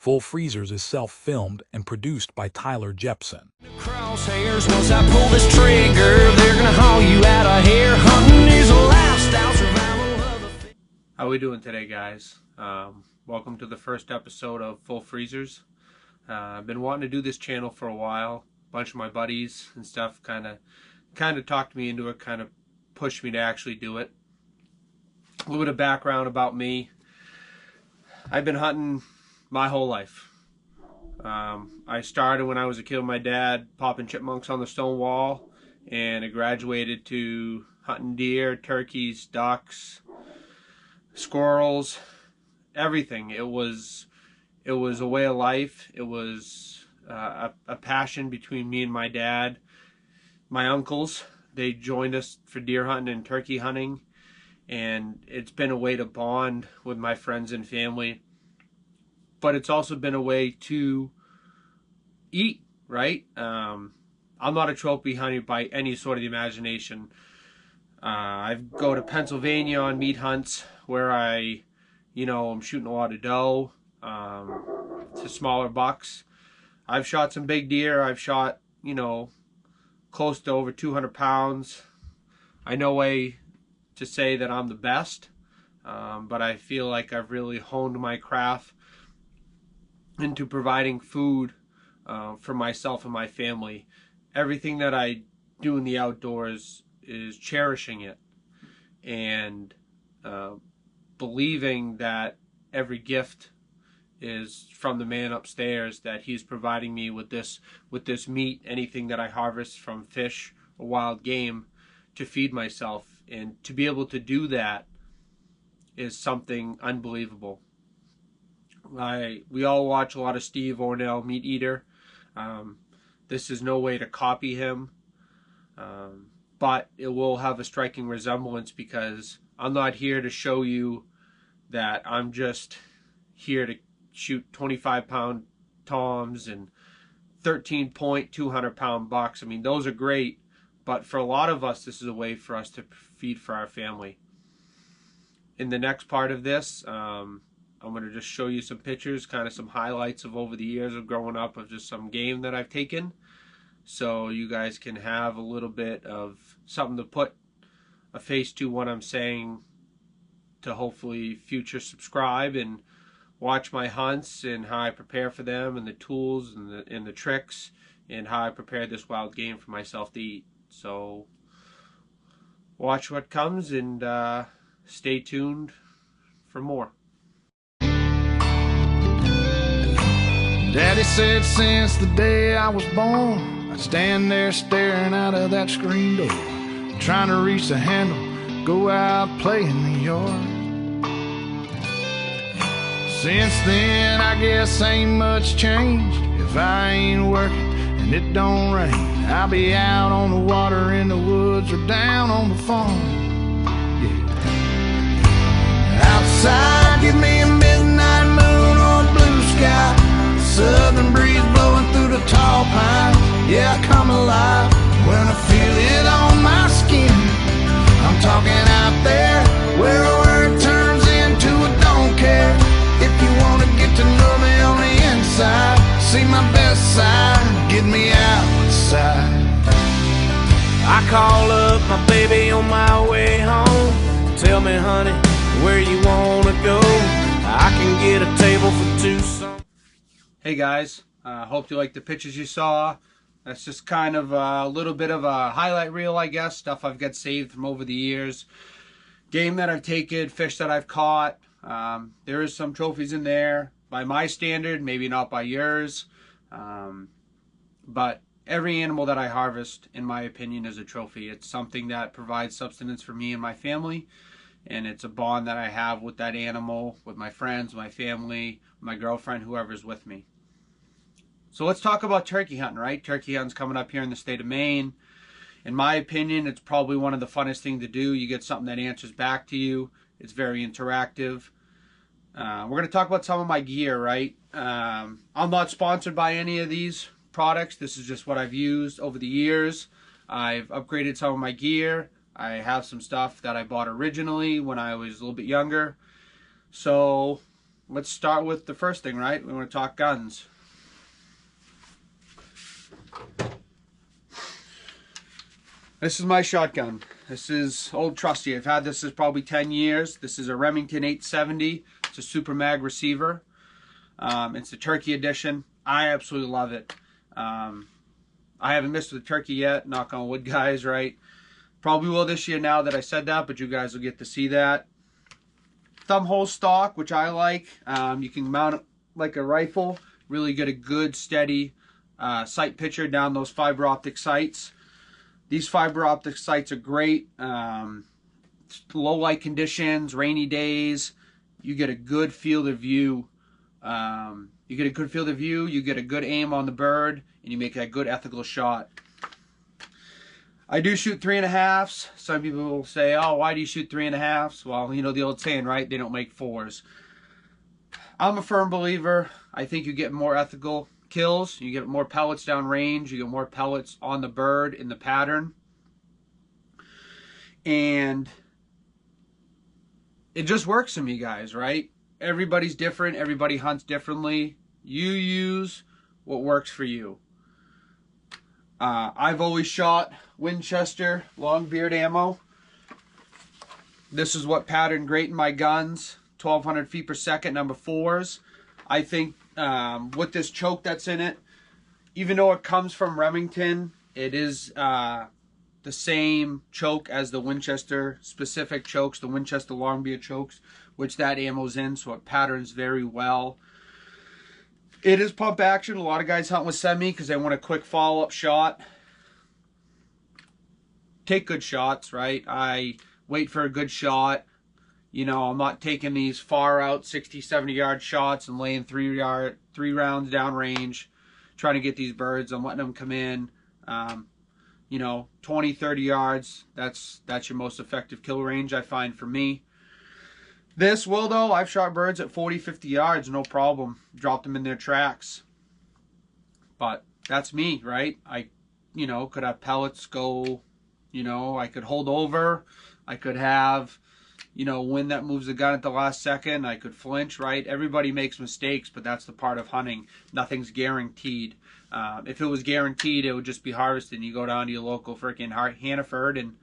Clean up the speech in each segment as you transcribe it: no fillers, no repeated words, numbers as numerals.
Full Freezers is self-filmed and produced by Tyler Jepson. Crosshairs, once I pull this trigger, they're gonna haul you out of here. Hunting is a lifestyle, survival of the... How we doing today, guys? Welcome to the first episode of Full Freezers. I've been wanting to do this channel for a while. A bunch of my buddies and stuff kind of talked me into it, kind of pushed me to actually do it. A little bit of background about me. I've been hunting my whole life. I started when I was a kid with my dad, popping chipmunks on the stone wall, and I graduated to hunting deer, turkeys, ducks, squirrels, everything. It was a way of life. It was a passion between me and my dad. My uncles, they joined us for deer hunting and turkey hunting, and it's been a way to bond with my friends and family. But it's also been a way to eat, right? I'm not a trophy hunter by any sort of the imagination. I go to Pennsylvania on meat hunts where I'm shooting a lot of doe to smaller bucks. I've shot some big deer. I've shot, close to over 200 pounds. I no way to say that I'm the best, but I feel like I've really honed my craft into providing food for myself and my family. Everything that I do in the outdoors is cherishing it and believing that every gift is from the man upstairs, that he's providing me with this meat, anything that I harvest from fish or wild game, to feed myself. And to be able to do that is something unbelievable. We all watch a lot of Steve Ornell, Meat Eater. This is no way to copy him, but it will have a striking resemblance, because I'm not here to show you that I'm just here to shoot 25-pound toms and 13-point 200-pound bucks. I mean, those are great, but for a lot of us, this is a way for us to feed for our family. In the next part of this, I'm going to just show you some pictures, kind of some highlights of over the years of growing up, of just some game that I've taken, so you guys can have a little bit of something to put a face to what I'm saying, to hopefully future subscribe and watch my hunts and how I prepare for them, and the tools and the tricks, and how I prepare this wild game for myself to eat. So watch what comes, and stay tuned for more. Daddy said since the day I was born, I'd stand there staring out of that screen door, trying to reach the handle, go out, play in the yard. Since then, I guess ain't much changed. If I ain't working and it don't rain, I'll be out on the water, in the woods, or down on the farm. Yeah. Outside, give me a midnight moon or a blue sky, southern breeze blowing through the tall pines. Yeah, I come alive when I feel it on my skin. I'm talking out there where a word turns into a don't care. If you want to get to know me on the inside, see my best side, get me outside. I call up my baby on my way home. Tell me, honey, where you wanna go. I can get a table for two. Hey guys, hope you like the pictures you saw. That's just kind of a little bit of a highlight reel, I guess, stuff I've got saved from over the years. Game that I've taken, fish that I've caught. There is some trophies in there, by my standard, maybe not by yours. But every animal that I harvest, in my opinion, is a trophy. It's something that provides sustenance for me and my family. And it's a bond that I have with that animal, with my friends, my family, my girlfriend, whoever's with me. So let's talk about turkey hunting, right? Turkey hunting's coming up here in the state of Maine. In my opinion, it's probably one of the funnest things to do. You get something that answers back to you. It's very interactive. We're going to talk about some of my gear, right? I'm not sponsored by any of these products. This is just what I've used over the years. I've upgraded some of my gear. I have some stuff that I bought originally when I was a little bit younger. So let's start with the first thing, right? We want to talk guns. This is my shotgun. This is old trusty. I've had this for probably 10 years. This is a Remington 870. It's a Super Mag receiver. It's the turkey edition. I absolutely love it. I haven't missed with the turkey yet. Knock on wood, guys, right? Probably will this year now that I said that, but you guys will get to see that. Thumb hole stock, which I like. You can mount it like a rifle. Really get a good, steady sight picture down those fiber optic sights. These fiber optic sights are great. Low light conditions, rainy days, you get a good field of view. You get a good aim on the bird, and you make a good ethical shot. I do shoot 3.5s. Some people will say, oh, why do you shoot 3.5s? Well, you know the old saying, right? They don't make 4s. I'm a firm believer. I think you get more ethical kills. You get more pellets down range. You get more pellets on the bird in the pattern. And it just works for me, guys, right? Everybody's different. Everybody hunts differently. You use what works for you. I've always shot Winchester Longbeard ammo. This is what patterned great in my guns. 1200 feet per second, number 4s. I think with this choke that's in it, even though it comes from Remington, it is the same choke as the Winchester specific chokes, the Winchester Longbeard chokes, which that ammo's in, so it patterns very well. It is pump action. A lot of guys hunt with semi because they want a quick follow-up shot. Take good shots, right? I wait for a good shot. You know, I'm not taking these far out 60, 70 yard shots and laying three rounds down range trying to get these birds. I'm letting them come in, you know, 20, 30 yards. That's your most effective kill range, I find, for me. This will, though, I've shot birds at 40, 50 yards, no problem. Dropped them in their tracks. But that's me, right? I, you know, could have pellets go, you know, I could hold over. I could have, you know, wind that moves the gun at the last second. I could flinch, right? Everybody makes mistakes, but that's the part of hunting. Nothing's guaranteed. If it was guaranteed, it would just be harvesting. You go down to your local freaking Hannaford and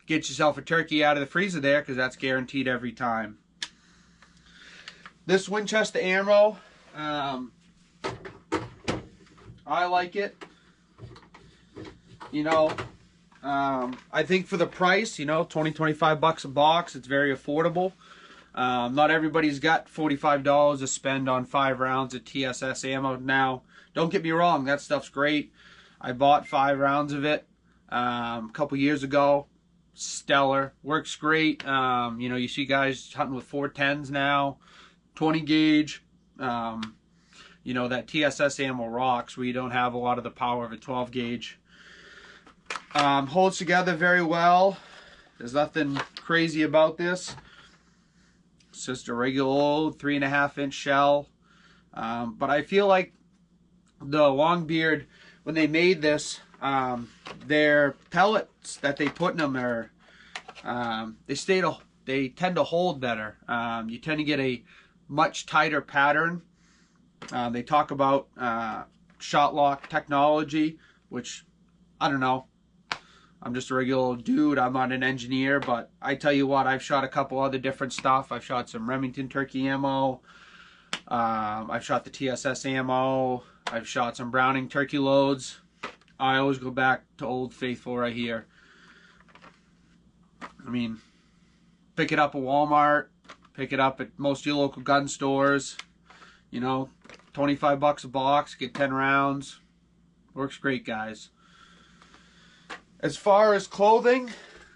get yourself a turkey out of the freezer there, because that's guaranteed every time. This Winchester ammo, I like it. You know, I think for the price, you know, 20, 25 bucks a box, it's very affordable. Not everybody's got $45 to spend on 5 rounds of TSS ammo. Now, don't get me wrong, that stuff's great. I bought 5 rounds of it a couple years ago. Stellar, works great. You know, you see guys hunting with 410s now. 20 gauge, you know, that TSS ammo rocks where you don't have a lot of the power of a 12 gauge. Holds together very well. There's nothing crazy about this. It's just a regular old 3.5-inch shell. But I feel like the Longbeard, when they made this, their pellets that they put in them are, they tend to hold better. You tend to get a much tighter pattern. They talk about shot lock technology, which, I don't know. I'm just a regular dude. I'm not an engineer, but I tell you what, I've shot a couple other different stuff. I've shot some Remington turkey ammo. I've shot the TSS ammo. I've shot some Browning turkey loads. I always go back to Old Faithful right here. I mean, pick it up at Walmart. Pick it up at most of your local gun stores. You know, 25 bucks a box, get 10 rounds. Works great, guys. As far as clothing,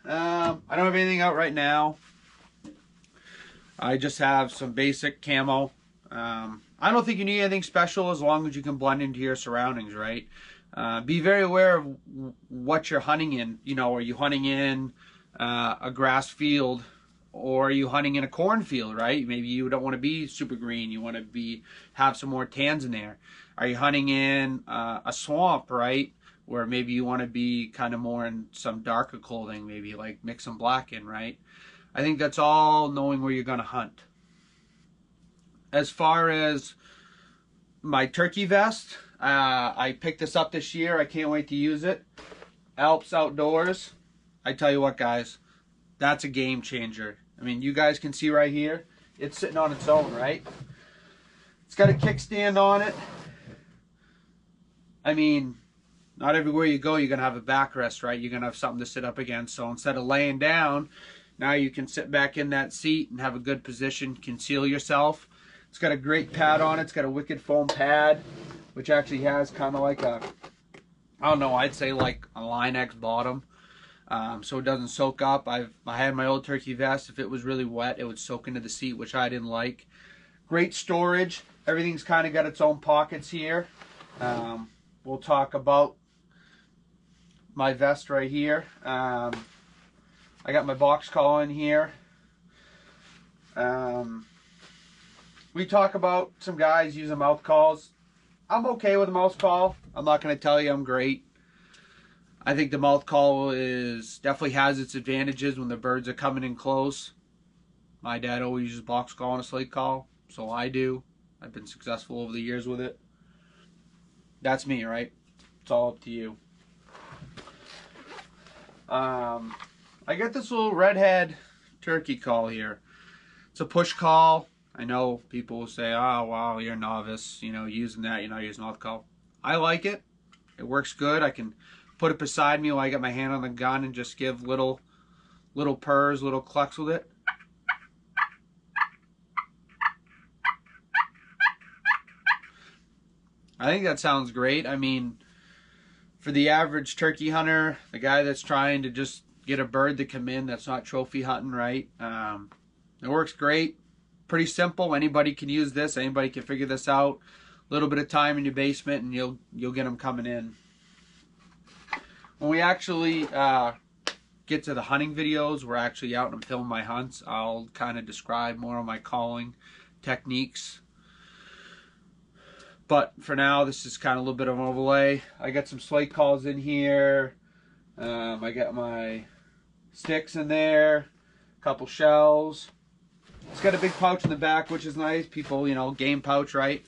I don't have anything out right now. I just have some basic camo. I don't think you need anything special as long as you can blend into your surroundings, right? Be very aware of what you're hunting in. You know, are you hunting in a grass field, or are you hunting in a cornfield, right? Maybe you don't want to be super green. You want to have some more tans in there. Are you hunting in a swamp, right? Where maybe you want to be kind of more in some darker clothing, maybe like mix some black in, right? I think that's all knowing where you're going to hunt. As far as my turkey vest, I picked this up this year. I can't wait to use it. Alps Outdoors. I tell you what, guys, that's a game changer. I mean, you guys can see right here, it's sitting on its own, right? It's got a kickstand on it. I mean, not everywhere you go, you're going to have a backrest, right? You're going to have something to sit up against. So instead of laying down, now you can sit back in that seat and have a good position, conceal yourself. It's got a great pad on it. It's got a Wicked Foam pad, which actually has kind of like a, I don't know, I'd say like a Line-X bottom. So it doesn't soak up. I had my old turkey vest. If it was really wet, it would soak into the seat, which I didn't like. Great storage. Everything's kind of got its own pockets here. We'll talk about my vest right here. I got my box call in here. We talk about some guys using mouth calls. I'm okay with a mouth call. I'm not going to tell you I'm great. I think the mouth call definitely has its advantages when the birds are coming in close. My dad always uses box call and a slate call, so I do. I've been successful over the years with it. That's me, right? It's all up to you. I got this little redhead turkey call here. It's a push call. I know people will say, oh, wow, you're a novice, you know, using that, you're not using mouth call. I like it. It works good. I can put it beside me while I got my hand on the gun and just give little purrs, little clucks with it. I think that sounds great. I mean, for the average turkey hunter, the guy that's trying to just get a bird to come in that's not trophy hunting, right? It works great. Pretty simple. Anybody can use this. Anybody can figure this out. A little bit of time in your basement and you'll get them coming in. When we actually get to the hunting videos, we're actually out and I'm filming my hunts. I'll kind of describe more of my calling techniques. But for now, this is kind of a little bit of an overlay. I got some slate calls in here. I got my sticks in there. A couple shells. It's got a big pouch in the back, which is nice. People, you know, game pouch, right?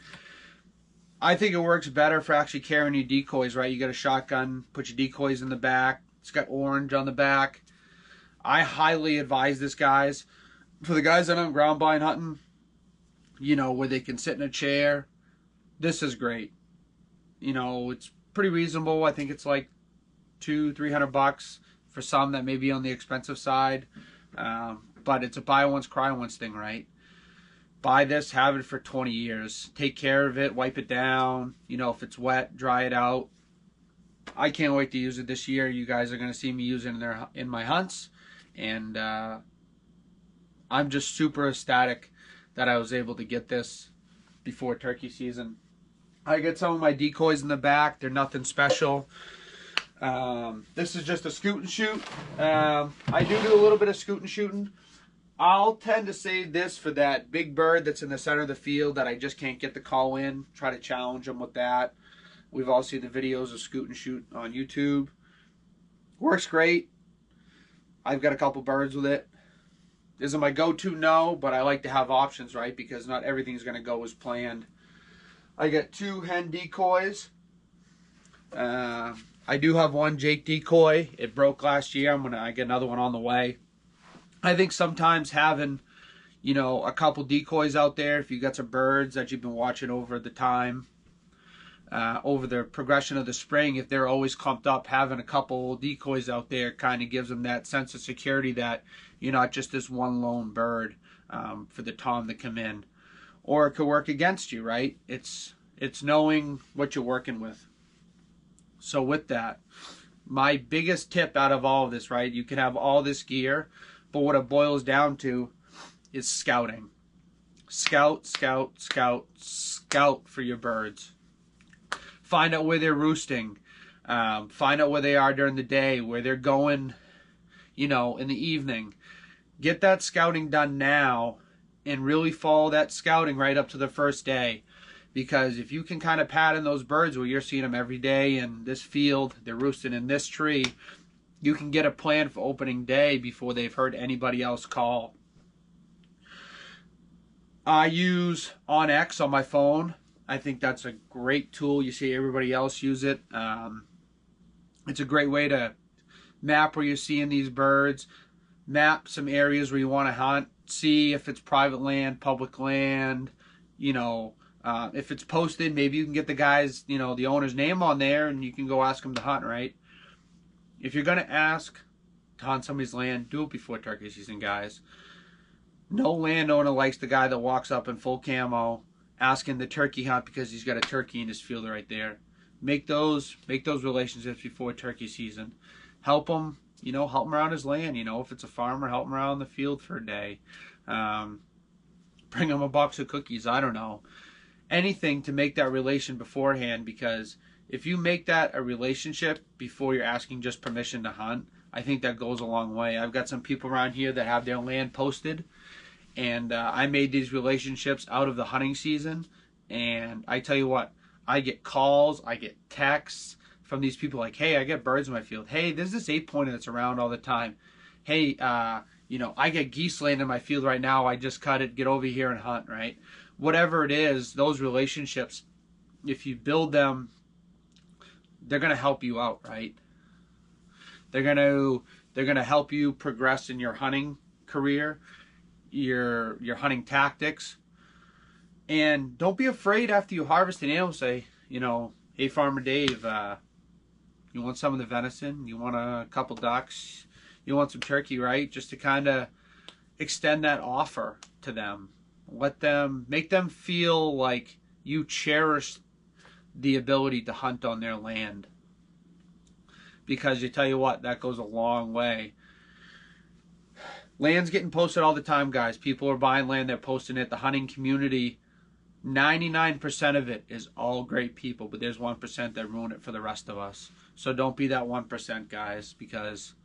I think it works better for actually carrying your decoys, right? You got a shotgun, put your decoys in the back. It's got orange on the back. I highly advise this, guys. For the guys that aren't ground blind hunting, you know, where they can sit in a chair, this is great. You know, it's pretty reasonable. I think it's like $200-300 for some that may be on the expensive side. But it's a buy once, cry once thing, right? Buy this, have it for 20 years. Take care of it, wipe it down. You know, if it's wet, dry it out. I can't wait to use it this year. You guys are going to see me using it in my hunts. And I'm just super ecstatic that I was able to get this before turkey season. I get some of my decoys in the back. They're nothing special. This is just a scoot and shoot. I do a little bit of scoot and shooting. I'll tend to save this for that big bird that's in the center of the field that I just can't get the call in. Try to challenge them with that. We've all seen the videos of scoot and shoot on YouTube. Works great. I've got a couple birds with it. Isn't my go-to? No, but I like to have options, right? Because not everything's going to go as planned. I got 2 hen decoys. I do have one Jake decoy. It broke last year. I get another one on the way. I think sometimes having, you know, a couple decoys out there, if you got some birds that you've been watching over the time, over the progression of the spring, if they're always clumped up, having a couple decoys out there kind of gives them that sense of security that you're not just this one lone bird for the tom to come in. Or it could work against you, right? It's knowing what you're working with. So with that, my biggest tip out of all of this, right? You can have all this gear, but what it boils down to is scouting. Scout, scout, scout, scout for your birds. Find out where they're roosting. Find out where they are during the day, where they're going, you know, in the evening. Get that scouting done now and really follow that scouting right up to the first day. Because if you can kind of pattern those birds where you're seeing them every day in this field, they're roosting in this tree, you can get a plan for opening day before they've heard anybody else call. I use OnX on my phone. I think that's a great tool. You see everybody else use it. It's a great way to map where you're seeing these birds, map some areas where you want to hunt, see if it's private land, public land, you know, if it's posted, maybe you can get the guy's, you know, the owner's name on there and you can go ask him to hunt, right? If you're going to ask to hunt somebody's land, do it before turkey season, guys. No landowner likes the guy that walks up in full camo asking the turkey hunt because he's got a turkey in his field right there. Make those relationships before turkey season. Help him, you know, help him around his land. You know, if it's a farmer, help him around the field for a day. Bring him a box of cookies. I don't know. Anything to make that relation beforehand, because if you make that a relationship before you're asking just permission to hunt, I think that goes a long way. I've got some people around here that have their land posted, and I made these relationships out of the hunting season, and I tell you what, I get calls, I get texts from these people like, hey, I get birds in my field. Hey, there's this 8-pointer that's around all the time. Hey, you know, I get geese laying in my field right now. I just cut it. Get over here and hunt, right? Whatever it is, those relationships, if you build them, they're going to help you out, right? They're going to help you progress in your hunting career, your hunting tactics. And don't be afraid after you harvest an animal, say, you know, hey, Farmer Dave, you want some of the venison? You want a couple ducks? You want some turkey, right? Just to kind of extend that offer to them. Make them feel like you cherish the ability to hunt on their land. Because you tell you what, that goes a long way. Land's getting posted all the time, guys. People are buying land, they're posting it. The hunting community, 99% of it is all great people, but there's 1% that ruin it for the rest of us. So don't be that 1%, guys, because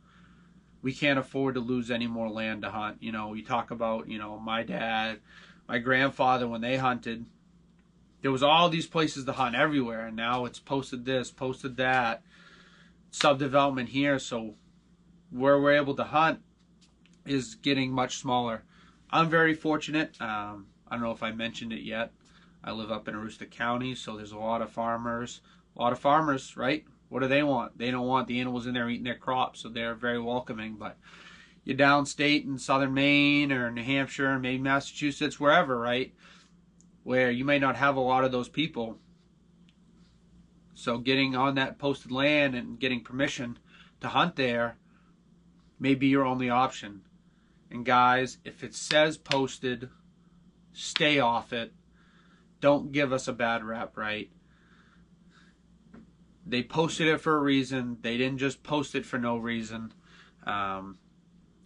we can't afford to lose any more land to hunt. You know, you talk about, you know, my dad, my grandfather, when they hunted, there was all these places to hunt everywhere, and now it's posted this, posted that, subdevelopment here, so where we're able to hunt is getting much smaller. I'm very fortunate. I don't know if I mentioned it yet. I live up in Aroostook County, so there's a lot of farmers. Right? What do they want? They don't want the animals in there eating their crops, so they're very welcoming. But you're downstate in southern Maine or New Hampshire, maybe Massachusetts, wherever, right? Where you may not have a lot of those people. So getting on that posted land and getting permission to hunt there may be your only option. And guys, if it says posted, stay off it. Don't give us a bad rep, right? They posted it for a reason. They didn't just post it for no reason. And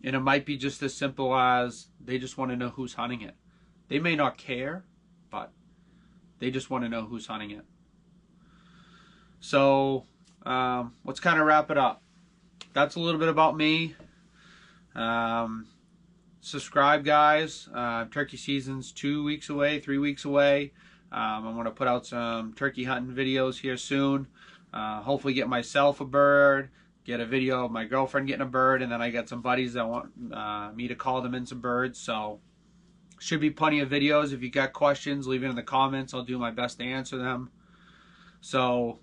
it might be just as simple as they just want to know who's hunting it. They may not care, but they just want to know who's hunting it. So let's kind of wrap it up. That's a little bit about me. Subscribe, guys. Turkey season's 2 weeks away, 3 weeks away. I'm going to put out some turkey hunting videos here soon. Hopefully get myself a bird, get a video of my girlfriend getting a bird, and then I got some buddies that want me to call them in some birds. So should be plenty of videos. If you got questions, leave it in the comments. I'll do my best to answer them. So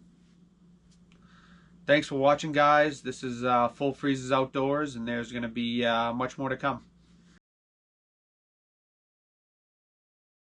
thanks for watching, guys. This is Full Freezes Outdoors, and there's going to be much more to come.